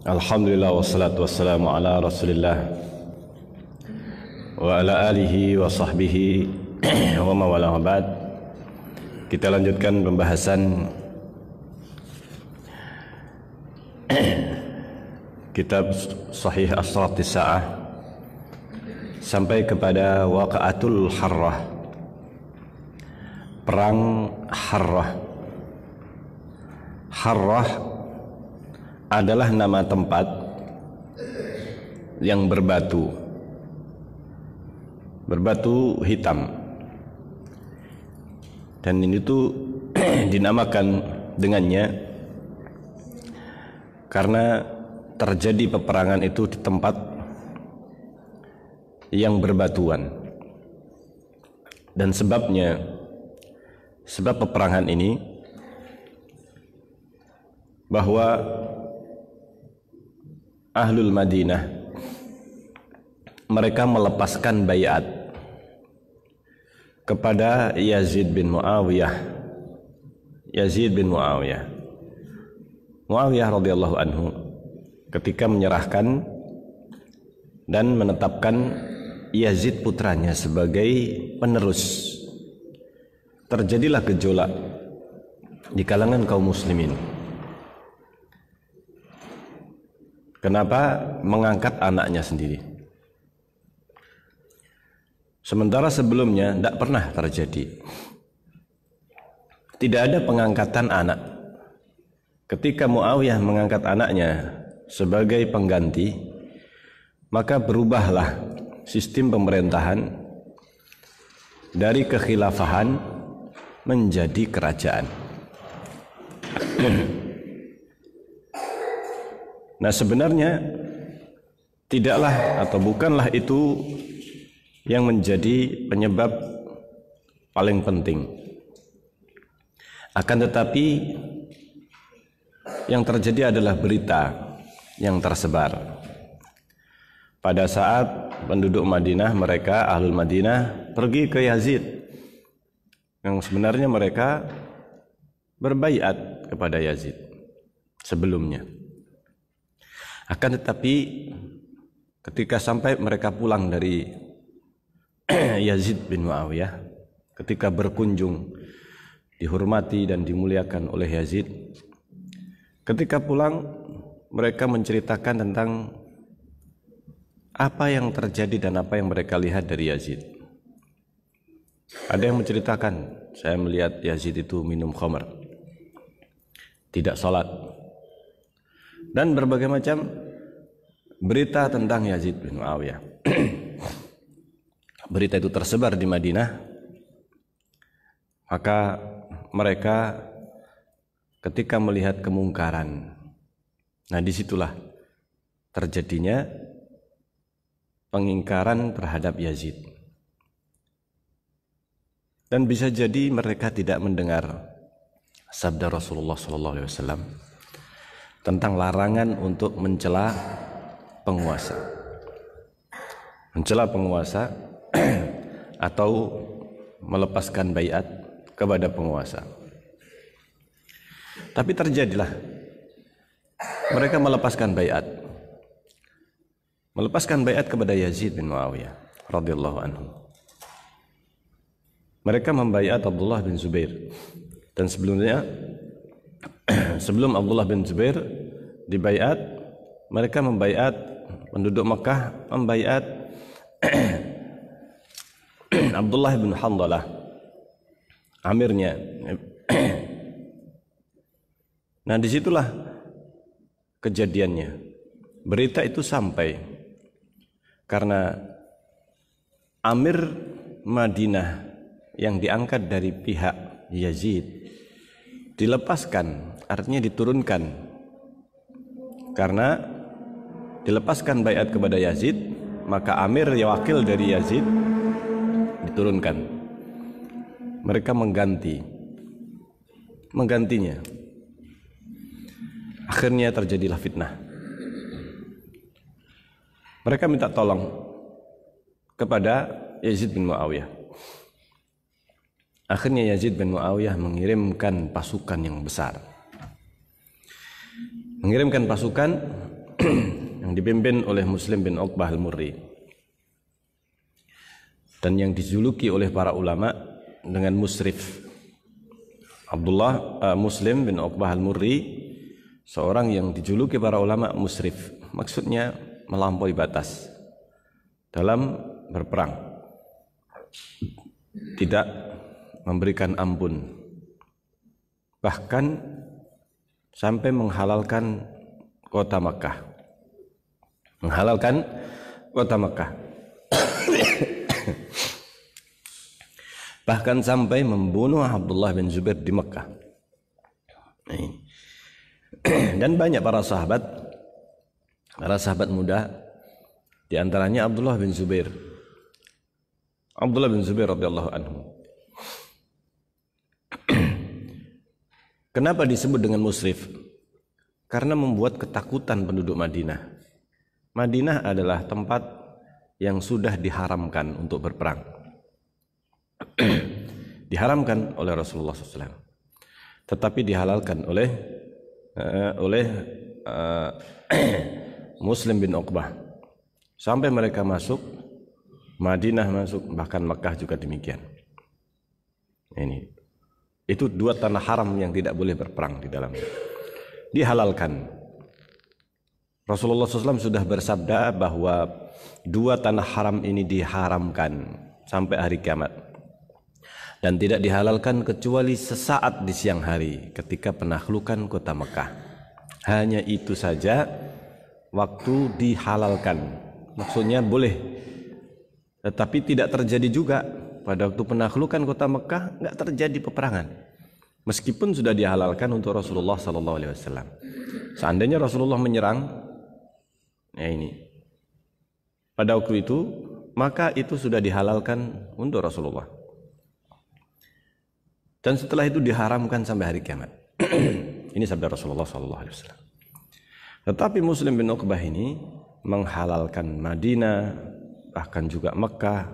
Alhamdulillah wassalatu wassalamu ala Rasulillah wa ala alihi wa sahbihi wa mawala ba'd. Kita lanjutkan pembahasan kitab Sahih Asratis Sa'ah sampai kepada Waqa'atul Harrah, perang Harrah. Harrah adalah nama tempat yang berbatu hitam, dan ini tuh dinamakan dengannya karena terjadi peperangan itu di tempat yang berbatuan. Dan sebab peperangan ini bahwa Ahlul Madinah mereka melepaskan baiat kepada Yazid bin Muawiyah radhiyallahu anhu ketika menyerahkan dan menetapkan Yazid putranya sebagai penerus. Terjadilah gejolak di kalangan kaum muslimin. Kenapa mengangkat anaknya sendiri? Sementara sebelumnya tidak pernah terjadi. Tidak ada pengangkatan anak. Ketika Muawiyah mengangkat anaknya sebagai pengganti, maka berubahlah sistem pemerintahan dari kekhilafahan menjadi kerajaan. Nah, sebenarnya tidaklah atau bukanlah itu yang menjadi penyebab paling penting. Akan tetapi yang terjadi adalah berita yang tersebar. Pada saat penduduk Madinah, mereka Ahlul Madinah pergi ke Yazid, yang sebenarnya mereka berbaiat kepada Yazid sebelumnya. Akan tetapi ketika sampai mereka pulang dari Yazid bin Muawiyah, ketika berkunjung dihormati dan dimuliakan oleh Yazid, ketika pulang mereka menceritakan tentang apa yang terjadi dan apa yang mereka lihat dari Yazid. Ada yang menceritakan, saya melihat Yazid itu minum khamr, tidak sholat, dan berbagai macam berita tentang Yazid bin Muawiyah. Berita itu tersebar di Madinah, maka mereka ketika melihat kemungkaran, nah disitulah terjadinya pengingkaran terhadap Yazid. Dan bisa jadi mereka tidak mendengar sabda Rasulullah SAW tentang larangan untuk mencela penguasa. Mencela penguasa atau melepaskan baiat kepada penguasa. Tapi terjadilah mereka melepaskan baiat. Melepaskan baiat kepada Yazid bin Muawiyah radhiyallahu anhu. Mereka membaiat Abdullah bin Zubair, dan sebelumnya sebelum Abdullah bin Zubair dibaiat, mereka membaiat penduduk Mekah, membaiat Abdullah bin Handalah, amirnya. Nah, disitulah kejadiannya. Berita itu sampai karena Amir Madinah yang diangkat dari pihak Yazid dilepaskan, artinya diturunkan. Karena dilepaskan baiat kepada Yazid, maka Amir yang wakil dari Yazid diturunkan. Mereka menggantinya. Akhirnya terjadilah fitnah. Mereka minta tolong kepada Yazid bin Muawiyah. Akhirnya Yazid bin Muawiyah mengirimkan pasukan yang besar. Mengirimkan pasukan yang dipimpin oleh Muslim bin Uqbah al-Murri dan yang dijuluki oleh para ulama dengan musrif. Muslim bin Uqbah al-Murri seorang yang dijuluki para ulama musrif, maksudnya melampaui batas dalam berperang, tidak memberikan ampun, bahkan sampai menghalalkan kota Makkah. Bahkan sampai membunuh Abdullah bin Zubair di Makkah. Dan banyak para sahabat muda, di antaranya Abdullah bin Zubair radhiyallahu anhu. Kenapa disebut dengan musrif? Karena membuat ketakutan penduduk Madinah. Madinah adalah tempat yang sudah diharamkan untuk berperang. Diharamkan oleh Rasulullah SAW, tetapi dihalalkan oleh Muslim bin Uqbah. Sampai mereka masuk, Madinah masuk, bahkan Makkah juga demikian. Itu dua tanah haram yang tidak boleh berperang di dalamnya. Dihalalkan. Rasulullah SAW sudah bersabda bahwa dua tanah haram ini diharamkan sampai hari kiamat. Dan tidak dihalalkan kecuali sesaat di siang hari ketika penaklukan kota Mekah. Hanya itu saja waktu dihalalkan. Maksudnya boleh. Tetapi tidak terjadi juga pada waktu penaklukan kota Mekah, nggak terjadi peperangan. Meskipun sudah dihalalkan untuk Rasulullah SAW. Seandainya Rasulullah menyerang, pada waktu itu, maka itu sudah dihalalkan untuk Rasulullah. Dan setelah itu diharamkan sampai hari kiamat. Ini sabda Rasulullah SAW. Tetapi Muslim bin Uqbah ini menghalalkan Madinah, bahkan juga Mekah,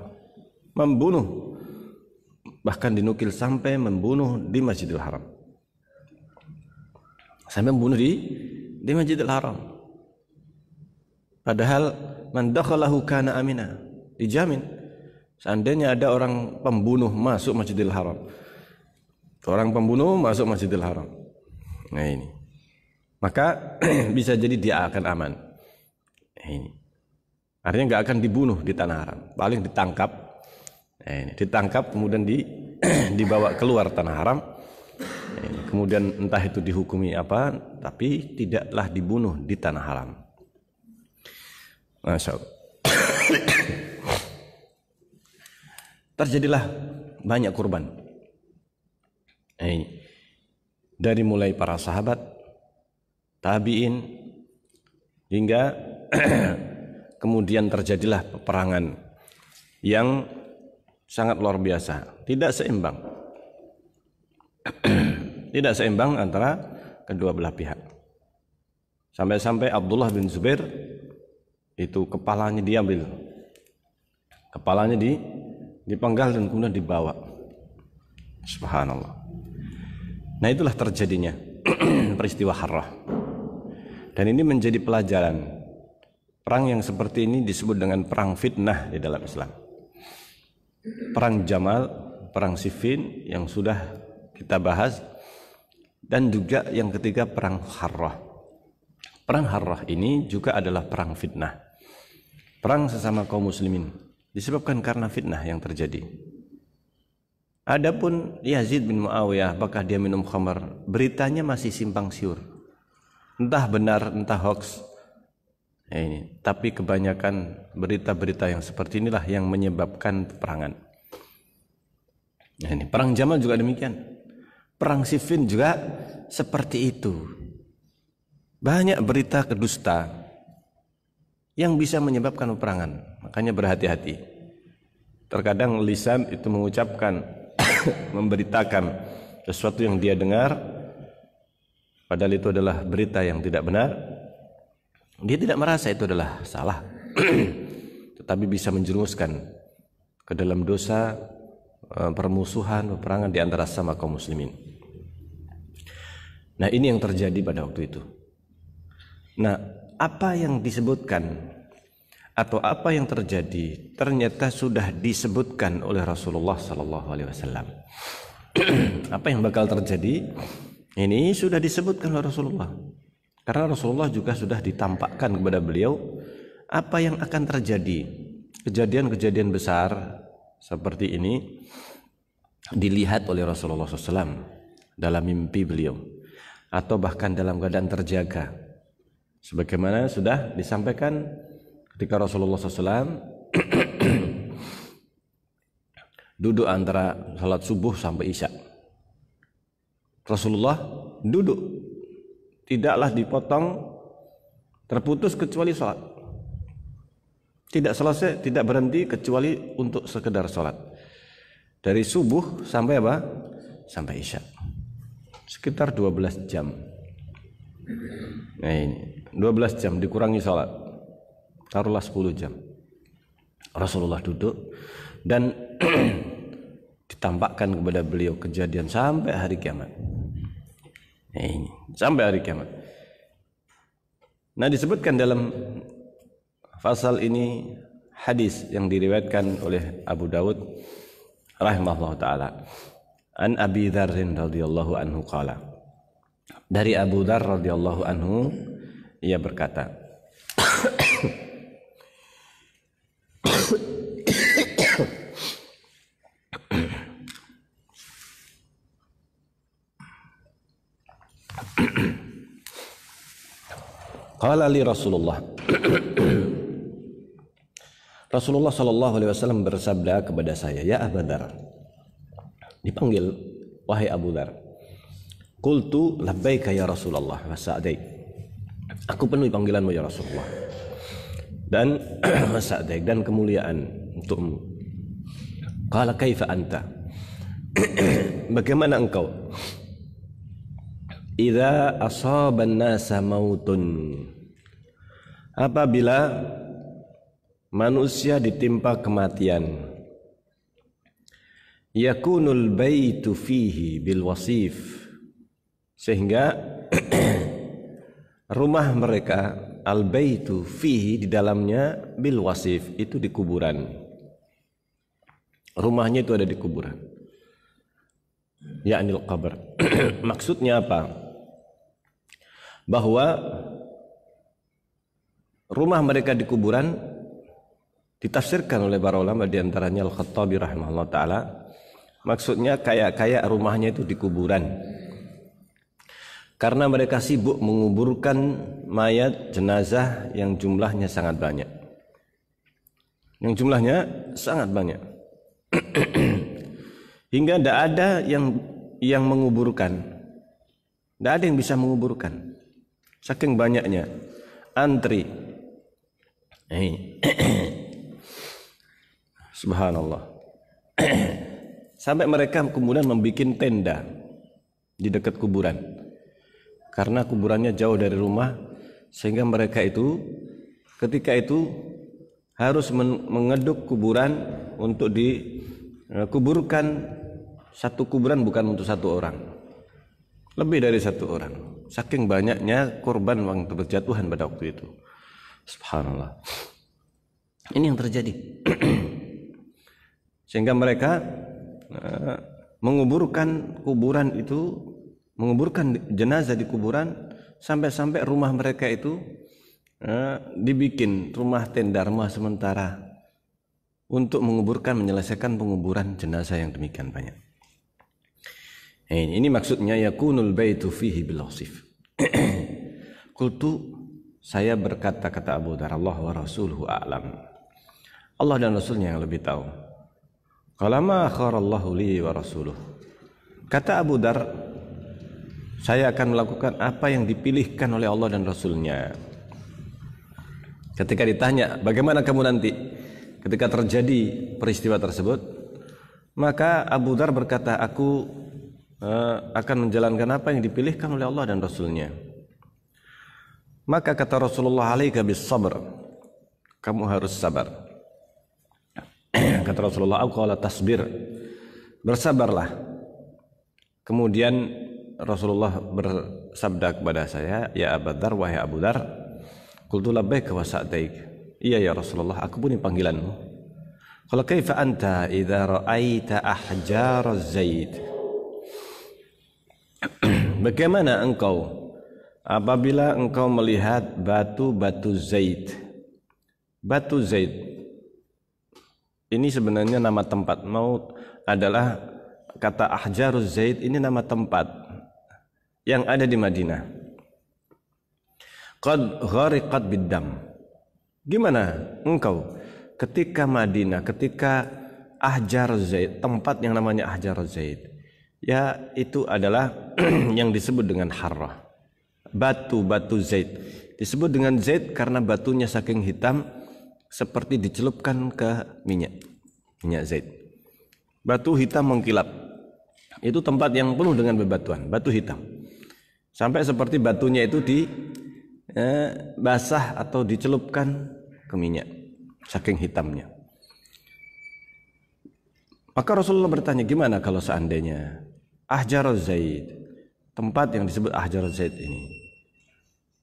membunuh, bahkan dinukil sampai membunuh di Masjidil Haram. Sampai membunuh di Masjidil Haram. Padahal man dakhalahu kana amina, dijamin. Seandainya ada orang pembunuh masuk Masjidil Haram, orang pembunuh masuk Masjidil Haram, maka bisa jadi dia akan aman. Artinya nggak akan dibunuh di tanah haram, paling ditangkap, ditangkap kemudian dibawa keluar tanah haram, kemudian entah itu dihukumi apa, tapi tidaklah dibunuh di tanah haram. Masya Allah. Terjadilah banyak kurban. Dari mulai para sahabat, tabi'in, hingga kemudian terjadilah peperangan yang sangat luar biasa, tidak seimbang. Tidak seimbang antara kedua belah pihak. Sampai-sampai Abdullah bin Zubair itu kepalanya diambil, kepalanya dipenggal dan kemudian dibawa. Subhanallah. Nah, itulah terjadinya peristiwa Harrah. Dan ini menjadi pelajaran. Perang yang seperti ini disebut dengan perang fitnah di dalam Islam. Perang Jamal, perang Siffin yang sudah kita bahas, dan juga yang ketiga perang Harrah. Perang Harrah ini juga adalah perang fitnah. Perang sesama kaum muslimin disebabkan karena fitnah yang terjadi. Adapun Yazid bin Muawiyah, apakah dia minum khamar? Beritanya masih simpang siur. Entah benar, entah hoax. Tapi kebanyakan berita-berita yang seperti inilah yang menyebabkan peperangan. Perang Jamal juga demikian. Perang Siffin juga seperti itu. Banyak berita kedusta yang bisa menyebabkan peperangan. Makanya berhati-hati. Terkadang lisan itu mengucapkan memberitakan sesuatu yang dia dengar, padahal itu adalah berita yang tidak benar. Dia tidak merasa itu adalah salah, tetapi bisa menjerumuskan ke dalam dosa, permusuhan, peperangan di antara sama kaum muslimin. Nah, ini yang terjadi pada waktu itu. Nah, apa yang disebutkan atau apa yang terjadi ternyata sudah disebutkan oleh Rasulullah sallallahu alaihi wasallam. Apa yang bakal terjadi ini sudah disebutkan oleh Rasulullah. Karena Rasulullah juga sudah ditampakkan kepada beliau apa yang akan terjadi. Kejadian-kejadian besar seperti ini dilihat oleh Rasulullah SAW dalam mimpi beliau atau bahkan dalam keadaan terjaga, sebagaimana sudah disampaikan ketika Rasulullah SAW duduk antara salat subuh sampai isya. Rasulullah duduk, tidaklah dipotong, terputus kecuali salat. Tidak selesai, tidak berhenti kecuali untuk sekedar salat. Dari subuh sampai apa? Sampai isya. Sekitar 12 jam. Nah ini, 12 jam dikurangi salat. Taruhlah 10 jam. Rasulullah duduk dan ditampakkan kepada beliau kejadian sampai hari kiamat. Nah ini, sampai hari kiamat. Nah disebutkan dalam pasal ini hadis yang diriwayatkan oleh Abu Dawud rahimahullah ta'ala an Abi Dzar radhiyallahu anhu qala, dari Abu Dzar radhiyallahu anhu ia berkata qala li Rasulullah Rasulullah sallallahu alaihi wasallam bersabda kepada saya, ya Abu Dzar. Dipanggil, wahai Abu Dzar. Qultu labbaika ya Rasulullah wa sa'daik. Aku penuhi panggilanmu ya Rasulullah. Dan sa'daik, dan kemuliaan untukmu. Qala kaifa anta? Bagaimana engkau? Idza asaban nasa mautun. Apabila manusia ditimpa kematian, yakunul baitu fihi bil wasif, sehingga rumah mereka, al baitu fihi, di dalamnya, bil wasif, itu di kuburan. Rumahnya itu ada di kuburan, ya'nil qabr. Maksudnya apa? Bahwa rumah mereka di kuburan ditafsirkan oleh para ulama, di antaranya Al-Khattabi rahimahullah ta'ala, maksudnya kayak rumahnya itu di kuburan, karena mereka sibuk menguburkan mayat jenazah yang jumlahnya sangat banyak, hingga tidak ada yang menguburkan, tidak ada yang bisa menguburkan, saking banyaknya antri. Subhanallah. Sampai mereka kemudian membuat tenda di dekat kuburan, karena kuburannya jauh dari rumah, sehingga mereka itu ketika itu harus mengeduk kuburan untuk dikuburkan. Satu kuburan bukan untuk satu orang, lebih dari satu orang, saking banyaknya korban yang berjatuhan pada waktu itu. Subhanallah. Ini yang terjadi. Sehingga mereka menguburkan kuburan itu, menguburkan jenazah di kuburan, sampai-sampai rumah mereka itu dibikin rumah tenda, rumah sementara, untuk menguburkan, menyelesaikan penguburan jenazah yang demikian banyak. Ini maksudnya yakunul baitu fihi bil wasif. Qultu, saya berkata, kata Abu Dzar, Allah wa rasuluhu a'lam. Allah dan Rasulnya yang lebih tahu. Qala ma akharallahu li wa rasuluh. Kata Abu Dzar, saya akan melakukan apa yang dipilihkan oleh Allah dan Rasulnya. Ketika ditanya, bagaimana kamu nanti ketika terjadi peristiwa tersebut, maka Abu Dzar berkata, aku akan menjalankan apa yang dipilihkan oleh Allah dan Rasulnya. Maka kata Rasulullah, alaika bis sabr, kamu harus sabar. Kata Rasulullah, aku qala tasbir, bersabarlah. Kemudian Rasulullah bersabda kepada saya, ya Abu Dzar, wahai Abu Dzar, Qultu labbaika wa sa'daik. Iya ya Rasulullah, aku pun panggilanmu. Qala kaifa anta idza ra'aita ahjar az-zaid? Bagaimana engkau apabila engkau melihat batu-batu zaid? Batu zaid ini sebenarnya nama tempat, mau adalah kata ahjaruz zaid ini nama tempat yang ada di Madinah. Qad ghariqat biddam. Gimana engkau ketika Madinah, ketika ahjaruz zaid, tempat yang namanya ahjaruz zaid, ya itu adalah yang disebut dengan harrah. Batu-batu zaid disebut dengan zaid karena batunya saking hitam seperti dicelupkan ke minyak zaid. Batu hitam mengkilap. Itu tempat yang penuh dengan bebatuan, batu hitam. Sampai seperti batunya itu basah atau dicelupkan ke minyak, saking hitamnya. Maka Rasulullah bertanya, gimana kalau seandainya ahjaruz zaid, tempat yang disebut ahjaruz zaid ini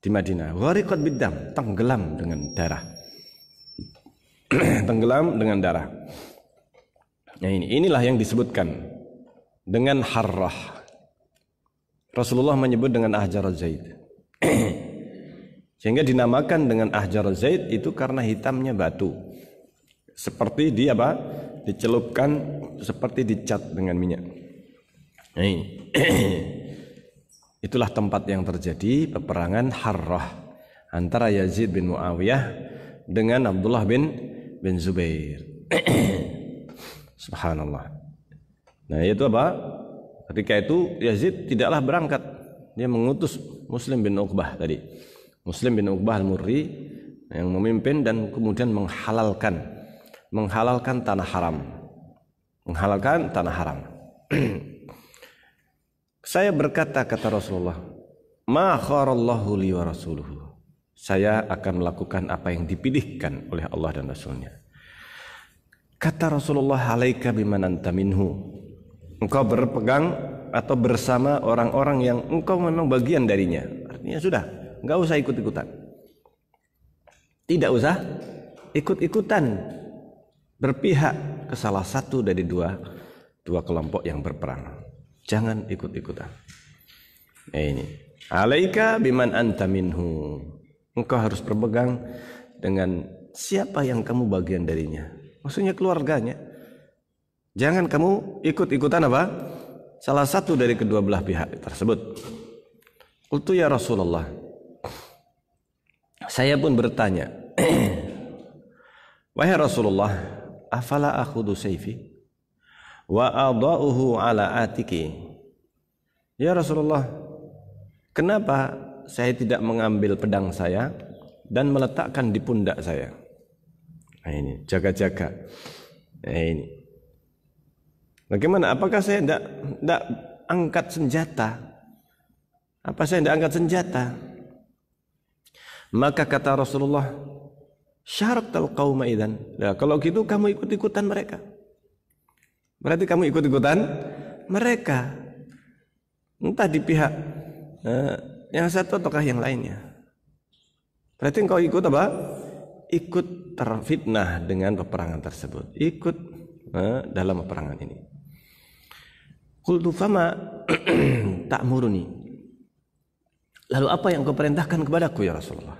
di Madinah, ghariqat biddam, tenggelam dengan darah. Tenggelam dengan darah. Nah inilah yang disebutkan dengan harrah. Rasulullah menyebut dengan ahjaruz zaid. Sehingga dinamakan dengan ahjaruz zaid itu karena hitamnya batu. Seperti dicelupkan, seperti dicat dengan minyak. Nah, itulah tempat yang terjadi peperangan Harrah antara Yazid bin Muawiyah dengan Abdullah bin Zubair. Subhanallah. Nah itu ketika itu Yazid tidaklah berangkat, dia mengutus Muslim bin Uqbah tadi. Muslim bin Uqbah al-Murri yang memimpin dan kemudian menghalalkan tanah haram. Menghalalkan tanah haram. Saya berkata, kata Rasulullah, ma kharallahu li wa rasuluhu. Saya akan melakukan apa yang dipilihkan oleh Allah dan Rasulnya. Kata Rasulullah, alaika biman anta minhu. Engkau berpegang atau bersama orang-orang yang engkau memang bagian darinya. Artinya sudah, enggak usah ikut-ikutan. Tidak usah ikut-ikutan berpihak ke salah satu dari dua kelompok yang berperang. Jangan ikut-ikutan. Ini. Alaika biman anta minhu. Engkau harus berpegang dengan siapa yang kamu bagian darinya. Maksudnya keluarganya. Jangan kamu ikut-ikutan salah satu dari kedua belah pihak tersebut. Qultu ya Rasulullah. Saya pun bertanya, wahai Rasulullah, afala akhudhu sayfi wa adha'uhu ala atiki. Ya Rasulullah, kenapa saya tidak mengambil pedang saya dan meletakkan di pundak saya? Nah ini, jaga-jaga. Nah ini. Bagaimana? Apakah saya tidak angkat senjata? Apa saya tidak angkat senjata? Maka kata Rasulullah, syaraqtal qauma idzan. Nah, kalau gitu kamu ikut-ikutan mereka. Berarti kamu ikut-ikutan mereka. Entah di pihak yang satu ataukah yang lainnya. Berarti engkau ikut ikut terfitnah dengan peperangan tersebut. Ikut dalam peperangan ini. Qultu fama ta'muruni. Lalu apa yang kau perintahkan kepadaku ya Rasulullah?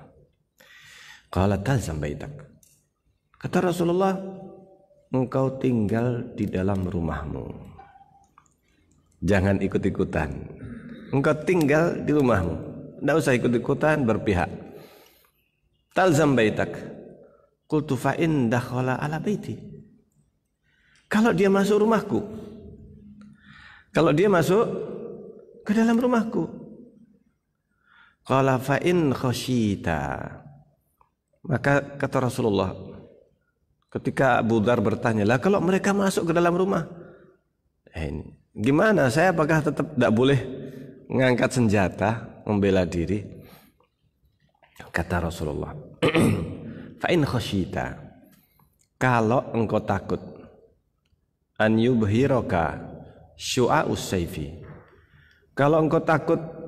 Qala talzam baitak. Kata Rasulullah, engkau tinggal di dalam rumahmu. Jangan ikut-ikutan. Engkau tinggal di rumahmu. Tidak usah ikut-ikutan berpihak. Talzam baitak. Qultu fa in dakhala ala baiti. Kalau dia masuk rumahku. Kalau dia masuk ke dalam rumahku. Qala fa in khasyita. Maka kata Rasulullah, ketika Abu Dzar bertanya, lah kalau mereka masuk ke dalam rumah, ini gimana? Saya apakah tetap tidak boleh mengangkat senjata membela diri? Kata Rasulullah, fa in khasyita, kalau engkau takut, an yubhiraka syu'a'us sayfi, kalau engkau takut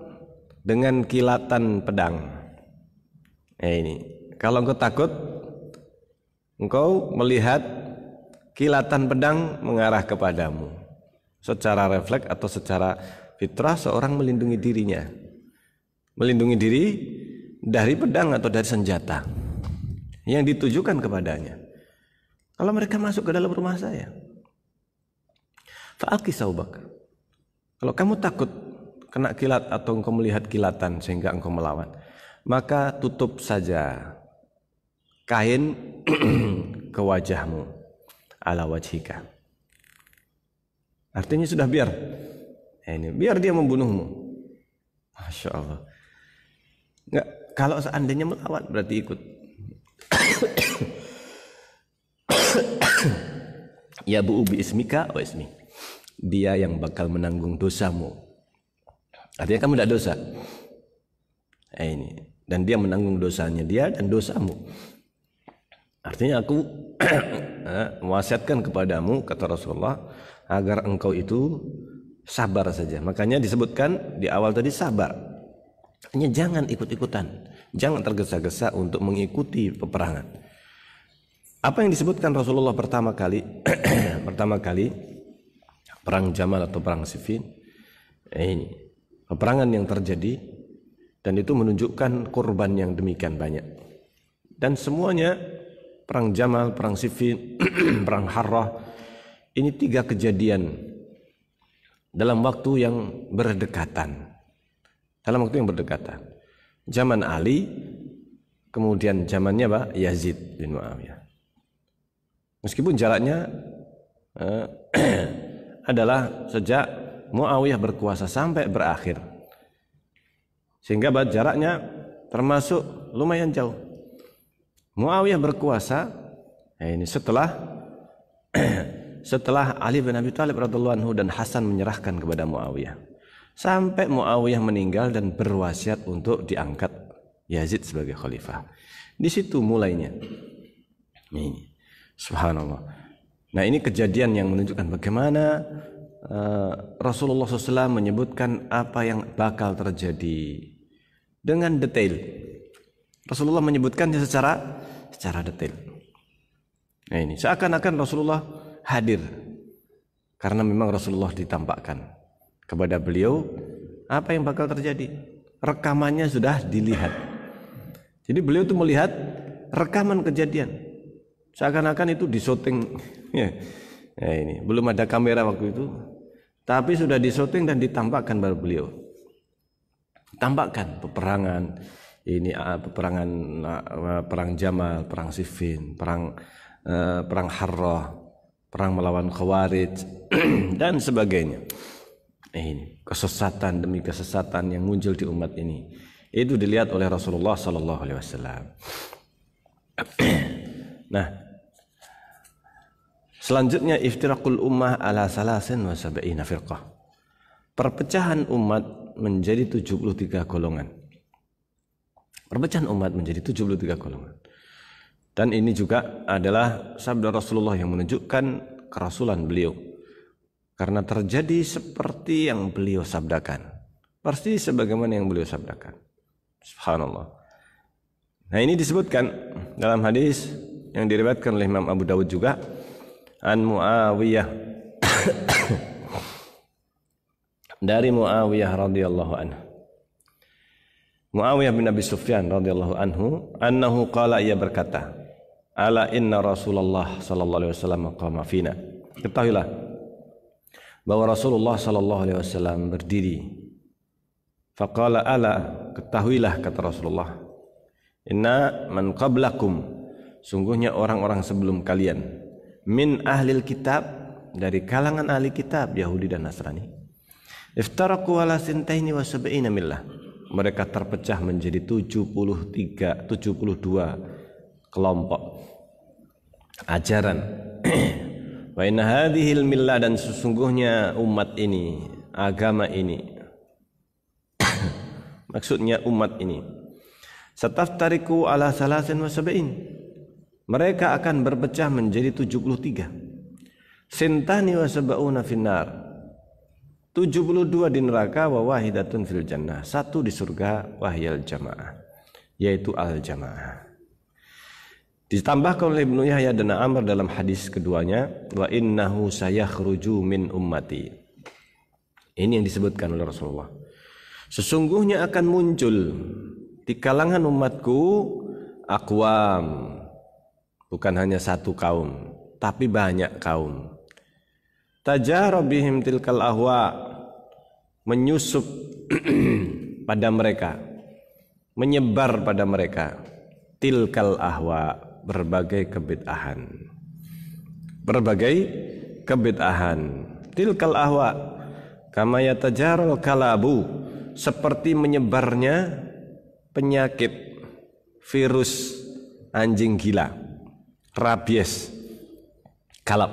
dengan kilatan pedang, Ini kalau engkau takut, engkau melihat kilatan pedang mengarah kepadamu. Secara refleks atau secara fitrah seorang melindungi dirinya, melindungi diri dari pedang atau dari senjata yang ditujukan kepadanya. Kalau mereka masuk ke dalam rumah saya, fa'alqi saubak. Kalau kamu takut kena kilat atau engkau melihat kilatan sehingga engkau melawan, maka tutup saja kain ke wajahmu, ala wajhika. Artinya sudah biar dia membunuhmu. Masya Allah. Enggak, kalau seandainya melawan berarti ikut. Ya bu'u bi ismika wa ismi. Dia yang bakal menanggung dosamu. Artinya kamu tidak dosa. Ini. Dan dia menanggung dosanya dia dan dosamu. Artinya aku mewasiatkan kepadamu, kata Rasulullah, agar engkau itu sabar saja. Makanya disebutkan di awal tadi sabar. Hanya jangan ikut-ikutan, jangan tergesa-gesa untuk mengikuti peperangan. Apa yang disebutkan Rasulullah pertama kali perang Jamal atau perang Siffin, ini peperangan yang terjadi dan itu menunjukkan korban yang demikian banyak. Dan semuanya perang Jamal, perang Siffin, perang Harrah, ini 3 kejadian dalam waktu yang berdekatan. Dalam waktu yang berdekatan. Zaman Ali, kemudian zamannya Yazid bin Muawiyah. Meskipun jaraknya adalah sejak Muawiyah berkuasa sampai berakhir. Sehingga jaraknya termasuk lumayan jauh. Muawiyah berkuasa ini setelah Ali bin Abi Thalib radhiyallahu anhu dan Hasan menyerahkan kepada Muawiyah, sampai Muawiyah meninggal dan berwasiat untuk diangkat Yazid sebagai khalifah. Di situ mulainya. Ini, subhanallah. Nah, ini kejadian yang menunjukkan bagaimana Rasulullah SAW menyebutkan apa yang bakal terjadi dengan detail. Rasulullah menyebutkannya secara detail. Nah, ini seakan-akan Rasulullah hadir karena memang Rasulullah ditampakkan kepada beliau apa yang bakal terjadi. Rekamannya sudah dilihat. Jadi beliau itu melihat rekaman kejadian. Seakan-akan itu disyuting. Ya, ini belum ada kamera waktu itu, tapi sudah disyuting dan ditampakkan pada beliau. Tampakkan peperangan ini, perang Jamal, perang Siffin, perang Harrah, perang melawan Khawarij dan sebagainya. Ini kesesatan demi kesesatan yang muncul di umat ini, itu dilihat oleh Rasulullah sallallahu alaihi wasallam. Nah, selanjutnya iftiraqul ummah ala 73 firqah. Perpecahan umat menjadi 73 golongan. Perpecahan umat menjadi 73 golongan. Dan ini juga adalah sabda Rasulullah yang menunjukkan kerasulan beliau. Karena terjadi seperti yang beliau sabdakan. Persis sebagaimana yang beliau sabdakan. Subhanallah. Nah, ini disebutkan dalam hadis yang diriwayatkan oleh Imam Abu Dawud juga an Muawiyah dari Muawiyah radhiyallahu anhu. Muawiyah bin Abi Sufyan radhiyallahu anhu annahu qala, ia berkata, ala inna Rasulullah sallallahu alaihi wasallam qama fina. Ketahuilah bahwa Rasulullah sallallahu alaihi wasallam berdiri. Faqala ala, ketahuilah kata Rasulullah, inna man qablakum, sungguhnya orang-orang sebelum kalian, min ahlil kitab, dari kalangan ahli kitab Yahudi dan Nasrani, iftaraku ala sintaini wa sab'ina millah, mereka terpecah menjadi 72 kelompok ajaran. Wa inna hadhil millah, dan sesungguhnya umat ini, agama ini, maksudnya umat ini, sataftariku ala 73, mereka akan berpecah menjadi 73. Sintani wa sab'una finnar, 72 di neraka, wa wahidatun fil jannah, 1 di surga, wahyal jamaah, yaitu al-jamaah. Ditambahkan oleh Ibnu Yahya dan Amr dalam hadis keduanya, wa innahu sayakhruju min ummati. Ini yang disebutkan oleh Rasulullah. Sesungguhnya akan muncul di kalangan umatku aqwam, bukan hanya satu kaum, tapi banyak kaum. Tajara bihim tilkal ahwa, menyusup pada mereka, menyebar pada mereka tilkal ahwa, berbagai kebid'ahan. Tilkal ahwa kama yatajaral kalabu, seperti menyebarnya penyakit virus anjing gila, rabies, kalab,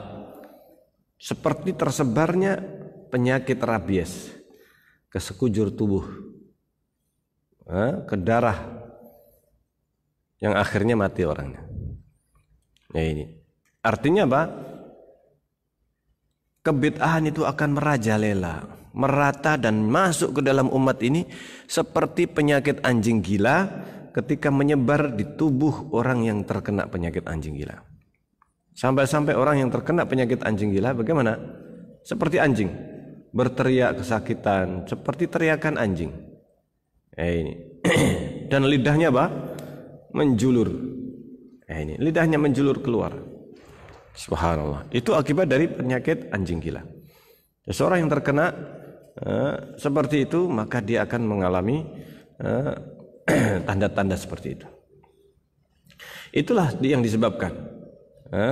seperti tersebarnya penyakit rabies ke sekujur tubuh, ke darah, yang akhirnya mati orangnya. Ya, ini artinya apa? Kebid'ahan itu akan merajalela, merata dan masuk ke dalam umat ini seperti penyakit anjing gila ketika menyebar di tubuh orang yang terkena penyakit anjing gila. Sampai-sampai orang yang terkena penyakit anjing gila bagaimana? Seperti anjing, berteriak kesakitan seperti teriakan anjing. Ini dan lidahnya apa? Menjulur. Ini lidahnya menjulur keluar. Subhanallah. Itu akibat dari penyakit anjing gila. Seseorang yang terkena seperti itu, maka dia akan mengalami tanda-tanda seperti itu. Itulah yang disebabkan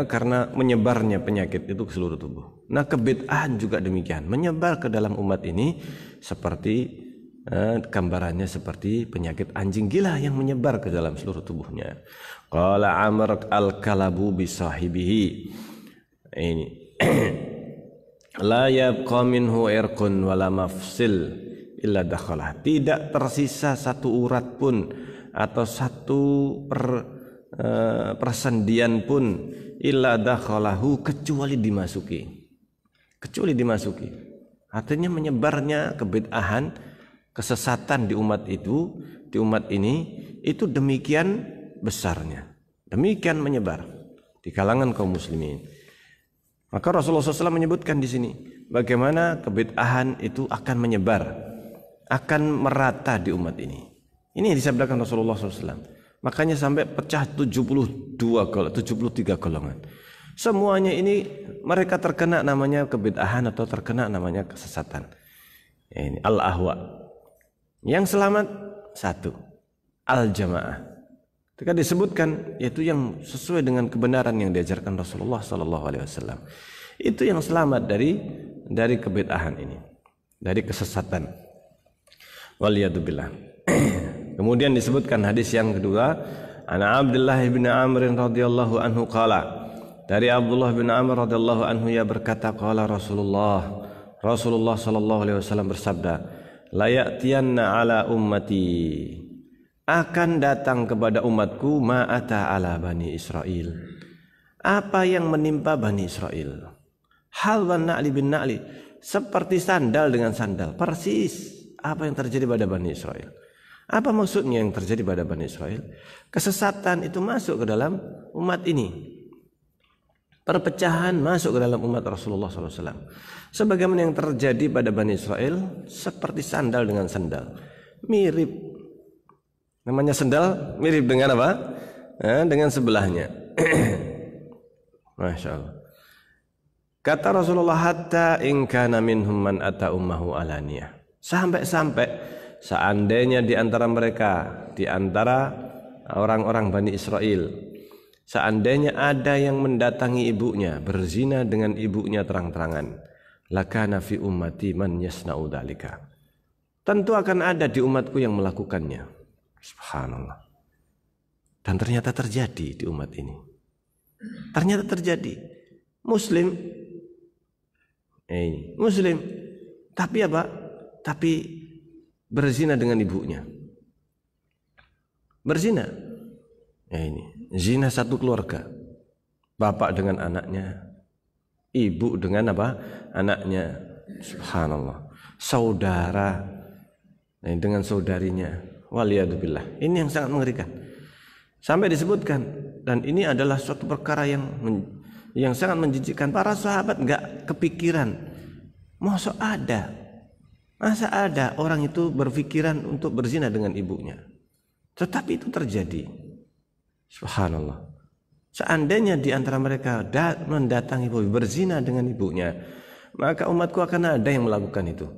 karena menyebarnya penyakit itu ke seluruh tubuh. Nah, kebid'ahan juga demikian, menyebar ke dalam umat ini seperti gambarannya seperti penyakit anjing gila yang menyebar ke dalam seluruh tubuhnya. Qala Amr al-kalabu bisahibihi. Ini la yabqa minhu irqun wala mafsil illa dakhalah. Tidak tersisa satu urat pun atau satu persendian pun illa dakhalahu, kecuali dimasuki. Artinya menyebarnya kebid'ahan, kesesatan di umat itu, di umat ini, itu demikian besarnya, demikian menyebar di kalangan kaum muslimin. Maka Rasulullah SAW menyebutkan di sini bagaimana kebid'ahan itu akan menyebar, akan merata di umat ini. Ini yang disabdakan Rasulullah SAW. Makanya sampai pecah 73 golongan. Semuanya ini mereka terkena namanya kebid'ahan atau terkena namanya kesesatan. Ini al-ahwa. Yang selamat satu, al-jamaah. Ketika disebutkan yaitu yang sesuai dengan kebenaran yang diajarkan Rasulullah SAW. Itu yang selamat dari kebid'ahan ini, dari kesesatan. Waliyadzubillah. Kemudian disebutkan hadis yang kedua, ana Abdullah bin Amr radhiyallahu anhu qala. Dari Abdullah bin Amr radhiyallahu anhu ia berkata, qala Rasulullah sallallahu alaihi wasallam bersabda, la ya'tiyanna ala ummati, akan datang kepada umatku ma'ata ala Bani Israel, apa yang menimpa Bani Israel. Hal wan na'li bin na'li, seperti sandal dengan sandal, persis apa yang terjadi pada Bani Israel. Apa maksudnya yang terjadi pada Bani Israel? Kesesatan itu masuk ke dalam umat ini, perpecahan masuk ke dalam umat Rasulullah SAW. Sebagaimana yang terjadi pada Bani Israel, seperti sandal dengan sandal, mirip. Namanya sandal mirip dengan apa? Dengan sebelahnya. Masya Allah. Kata Rasulullah, hatta in kana minhum man ata ummahu alaniyah. Sampai-sampai seandainya di antara mereka, di antara orang-orang Bani Israel, seandainya ada yang mendatangi ibunya, berzina dengan ibunya terang-terangan, lakana fi ummati man yasna'u dzalika. Tentu akan ada di umatku yang melakukannya. Subhanallah. Dan ternyata terjadi di umat ini. Ternyata terjadi. Muslim. Muslim. Tapi apa? Tapi berzina dengan ibunya. Berzina. Ini zina satu keluarga. Bapak dengan anaknya, ibu dengan apa? Anaknya. Subhanallah. Saudara dengan saudarinya. Waliyadzubillah. Ini yang sangat mengerikan. Sampai disebutkan, dan ini adalah suatu perkara yang sangat menjijikkan. Para sahabat nggak kepikiran, masa ada orang itu berpikiran untuk berzina dengan ibunya. Tetapi itu terjadi. Subhanallah. Seandainya di antara mereka mendatangi ibu berzina dengan ibunya, maka umatku akan ada yang melakukan itu.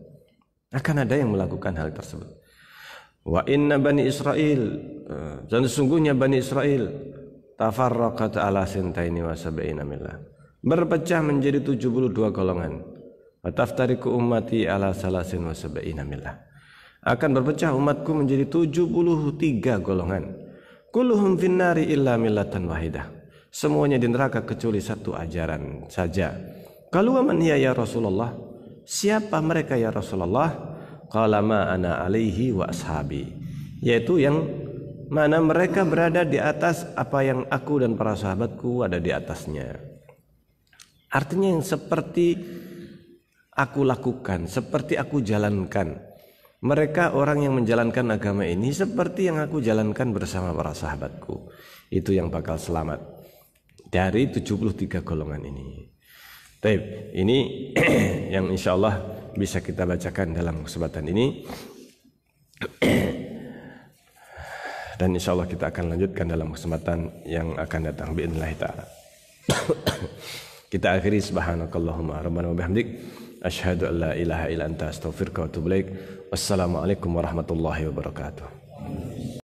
Akan ada yang melakukan hal tersebut. Wa inna bani Israel, dan sesungguhnya bani Israel tafarraqat ala sintaini wa sab'ina millah, berpecah menjadi 72 golongan. Wa taftariqu ummati ala salasin wa sab'ina millah, akan berpecah umatku menjadi 73 golongan. Kulluhum finnari illa millatan wahidah, semuanya di neraka kecuali satu ajaran saja. Qalu wa man hiya ya Rasulullah, siapa mereka ya Rasulullah? Qala ma ana alaihi wa ashabi, yaitu yang mana mereka berada di atas apa yang aku dan para sahabatku ada di atasnya. Artinya yang seperti aku lakukan, seperti aku jalankan. Mereka orang yang menjalankan agama ini seperti yang aku jalankan bersama para sahabatku. Itu yang bakal selamat dari 73 golongan ini. Baik, ini yang insya Allah bisa kita bacakan dalam kesempatan ini. Dan insya Allah kita akan lanjutkan dalam kesempatan yang akan datang bi'idznillah ta'ala. Kita akhiri subhanakallahumma rabbana wa bihamdik asyhadu an la ilaha illa anta astaghfiruka wa atubu ilaik. Wassalamualaikum warahmatullahi wabarakatuh.